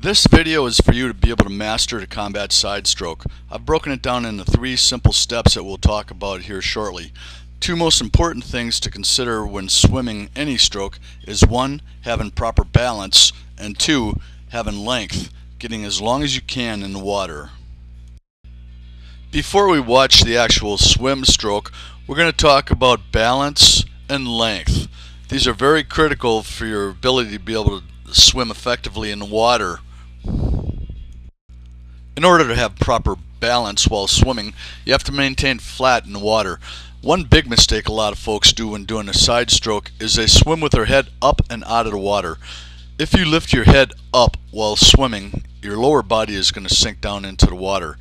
This video is for you to be able to master the combat side stroke. I've broken it down into 3 simple steps that we'll talk about here shortly. 2 most important things to consider when swimming any stroke is 1, having proper balance, and 2, having length, getting as long as you can in the water. Before we watch the actual swim stroke, we're going to talk about balance and length. These are very critical for your ability to be able to swim effectively in the water. In order to have proper balance while swimming, you have to maintain flat in the water. One big mistake a lot of folks do when doing a side stroke is they swim with their head up and out of the water. If you lift your head up while swimming, your lower body is going to sink down into the water.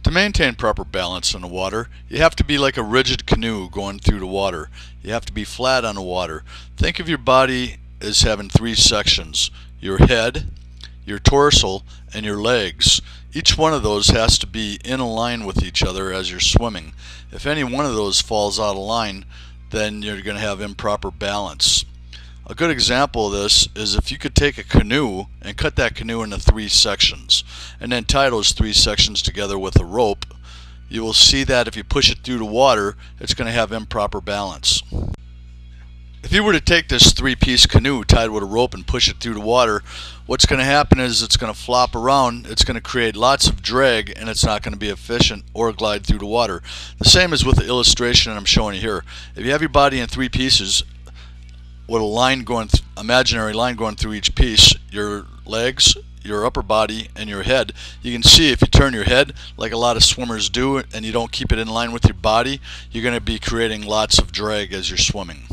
To maintain proper balance in the water, you have to be like a rigid canoe going through the water. You have to be flat on the water. Think of your body as having 3 sections: your head, your torso, and your legs. Each one of those has to be in line with each other as you're swimming. If any one of those falls out of line, then you're going to have improper balance. A good example of this is if you could take a canoe and cut that canoe into 3 sections and then tie those 3 sections together with a rope, you will see that if you push it through the water, it's going to have improper balance. If you were to take this 3-piece canoe tied with a rope and push it through the water, what's going to happen is it's going to flop around, it's going to create lots of drag, and it's not going to be efficient or glide through the water. The same is with the illustration I'm showing you here. If you have your body in 3 pieces with a line going, imaginary line going through each piece, your legs, your upper body, and your head, you can see if you turn your head like a lot of swimmers do and you don't keep it in line with your body, you're going to be creating lots of drag as you're swimming.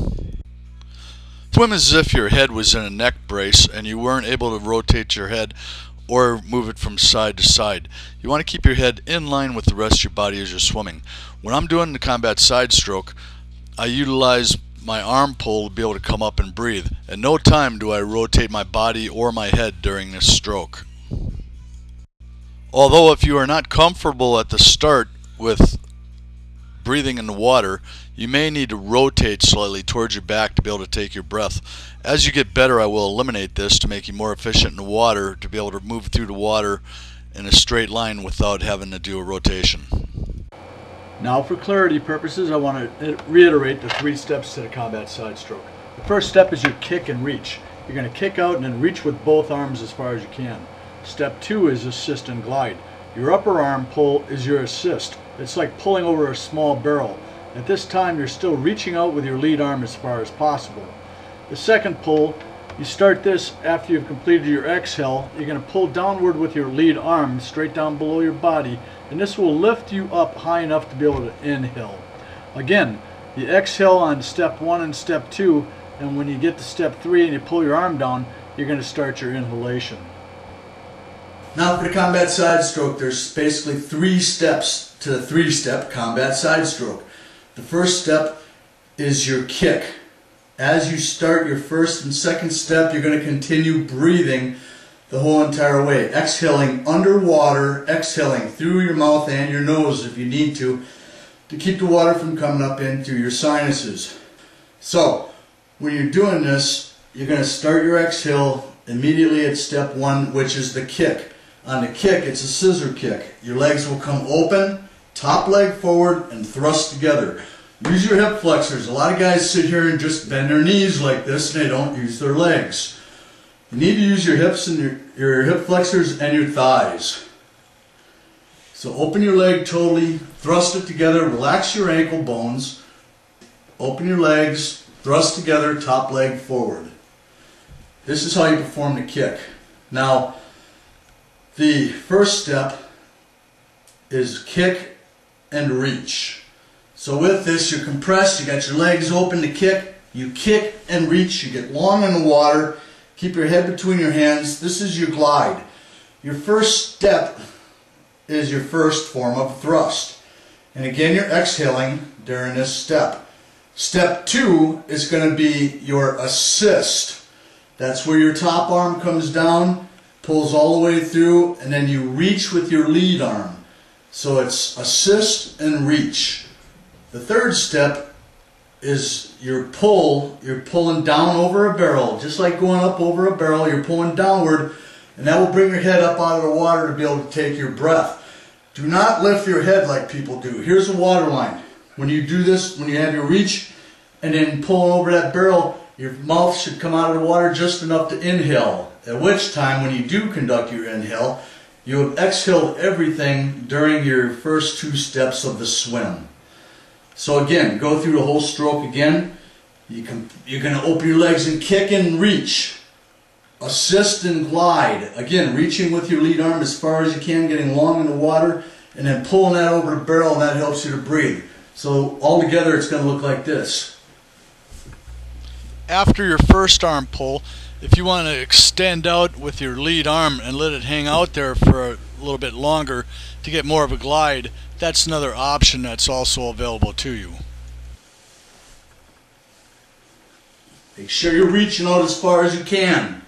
Swim as if your head was in a neck brace and you weren't able to rotate your head or move it from side to side. You want to keep your head in line with the rest of your body as you're swimming. When I'm doing the combat side stroke, I utilize my arm pull to be able to come up and breathe. At no time do I rotate my body or my head during this stroke. Although if you are not comfortable at the start with breathing in the water, you may need to rotate slightly towards your back to be able to take your breath. As you get better, I will eliminate this to make you more efficient in the water, to be able to move through the water in a straight line without having to do a rotation. Now, for clarity purposes, I want to reiterate the 3 steps to the combat side stroke. The first step is your kick and reach. You're going to kick out and then reach with both arms as far as you can. Step 2 is assist and glide. Your upper arm pull is your assist. It's like pulling over a small barrel. At this time, you're still reaching out with your lead arm as far as possible. The second pull, you start this after you've completed your exhale. You're going to pull downward with your lead arm straight down below your body, and this will lift you up high enough to be able to inhale. Again, you exhale on step 1 and step 2, and when you get to step 3 and you pull your arm down, you're going to start your inhalation. Now for the combat side stroke, there's basically 3 steps to the 3-step combat side stroke. The first step is your kick. As you start your first and second step, you're going to continue breathing the whole entire way. Exhaling underwater, exhaling through your mouth and your nose if you need to keep the water from coming up in through your sinuses. So, when you're doing this, you're going to start your exhale immediately at step 1, which is the kick. On the kick, it's a scissor kick. Your legs will come open, top leg forward, and thrust together. Use your hip flexors. A lot of guys sit here and just bend their knees like this and they don't use their legs. You need to use your hips and your hip flexors and your thighs. So open your leg totally, thrust it together, relax your ankle bones, open your legs, thrust together, top leg forward. This is how you perform the kick. Now, the first step is kick and reach. So with this, you're compressed, you got your legs open to kick, you kick and reach, you get long in the water, keep your head between your hands. This is your glide. Your first step is your first form of thrust. And again, you're exhaling during this step. Step 2 is going to be your assist. That's where your top arm comes down, pulls all the way through, and then you reach with your lead arm. So it's assist and reach. The third step is your pull. You're pulling down over a barrel. Just like going up over a barrel, you're pulling downward and that will bring your head up out of the water to be able to take your breath. Do not lift your head like people do. Here's a water line. When you do this, when you have your reach and then pull over that barrel, your mouth should come out of the water just enough to inhale. At which time, when you do conduct your inhale, you have exhaled everything during your first 2 steps of the swim. So again, go through the whole stroke again. You're going to open your legs and kick and reach. Assist and glide. Again, reaching with your lead arm as far as you can, getting long in the water, and then pulling that over the barrel, and that helps you to breathe. So all together it's going to look like this. After your first arm pull, if you want to extend out with your lead arm and let it hang out there for a little bit longer to get more of a glide, that's another option that's also available to you. Make sure you're reaching out as far as you can.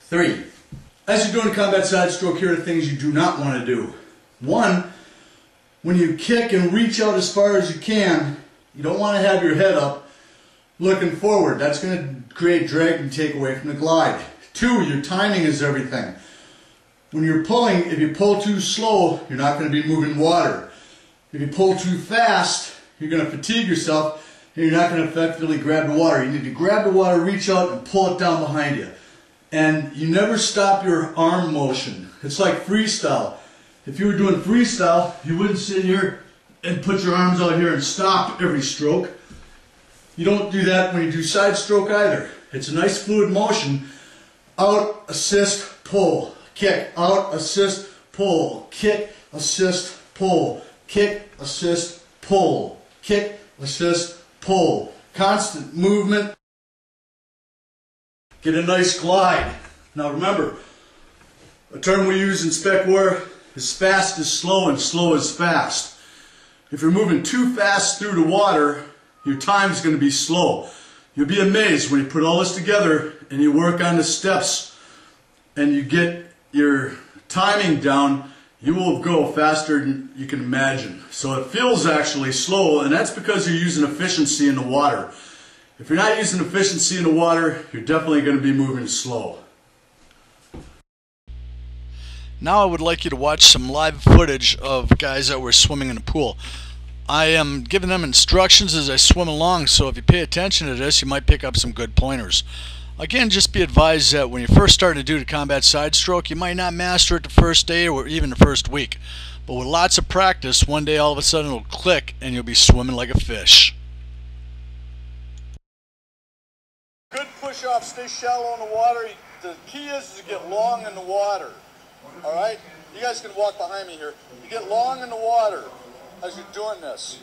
Three. As you're doing a combat side stroke, here are the things you do not want to do. 1, when you kick and reach out as far as you can, you don't want to have your head up looking forward. That's going to create drag and take away from the glide. 2, your timing is everything. When you're pulling, if you pull too slow, you're not going to be moving water. If you pull too fast, you're going to fatigue yourself and you're not going to effectively grab the water. You need to grab the water, reach out, and pull it down behind you. And you never stop your arm motion. It's like freestyle. If you were doing freestyle, you wouldn't sit here and put your arms out here and stop every stroke. You don't do that when you do side stroke either. It's a nice fluid motion. Out, assist, pull. Kick, out, assist, pull. Kick, assist, pull. Kick, assist, pull. Kick, assist, pull. Constant movement. Get a nice glide. Now remember, a term we use in spec war is fast is slow and slow is fast. If you're moving too fast through the water, your time's going to be slow. You'll be amazed when you put all this together and you work on the steps and you get your timing down, you will go faster than you can imagine. So it feels actually slow, and that's because you're using efficiency in the water. If you're not using efficiency in the water, you're definitely going to be moving slow. Now I would like you to watch some live footage of guys that were swimming in a pool. I am giving them instructions as I swim along, so if you pay attention to this, you might pick up some good pointers. Again, just be advised that when you first start to do the combat side stroke, you might not master it the first day or even the first week. But with lots of practice, one day all of a sudden it'll click and you'll be swimming like a fish. Good push-off, stay shallow in the water. The key is to get long in the water. Alright? You guys can walk behind me here. You get long in the water as you're doing this.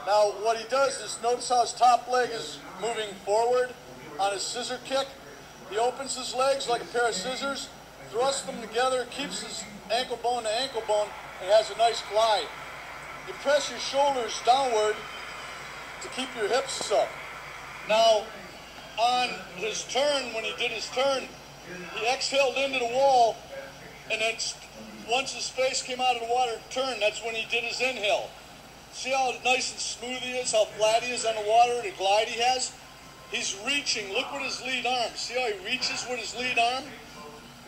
Now what he does is, notice how his top leg is moving forward on his scissor kick. He opens his legs like a pair of scissors, thrusts them together, keeps his ankle bone to ankle bone, and has a nice glide. You press your shoulders downward to keep your hips up. Now, on his turn, when he did his turn, he exhaled into the wall, and then once his face came out of the water and turned, that's when he did his inhale. See how nice and smooth he is, how flat he is on the water, the glide he has? He's reaching. Look with his lead arm. See how he reaches with his lead arm?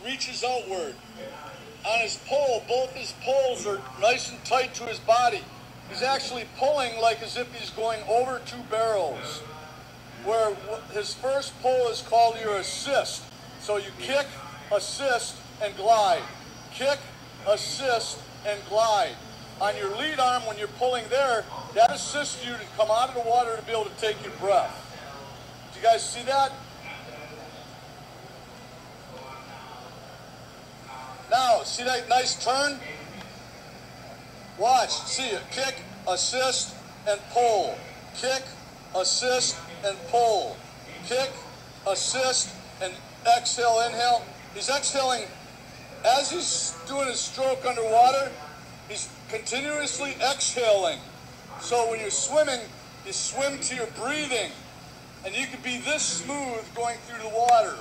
Reaches outward. On his pole, both his poles are nice and tight to his body. He's actually pulling like as if he's going over 2 barrels. Where his first pull is called your assist. So you kick, assist, and glide. Kick, assist, and glide. On your lead arm, when you're pulling there, that assists you to come out of the water to be able to take your breath. Do you guys see that? Now, see that nice turn? Watch, see it. Kick, assist, and pull. Kick, assist, and pull. Kick, assist, and exhale, inhale. He's exhaling as he's doing his stroke underwater. He's continuously exhaling. So when you're swimming, you swim to your breathing. And you can be this smooth going through the water.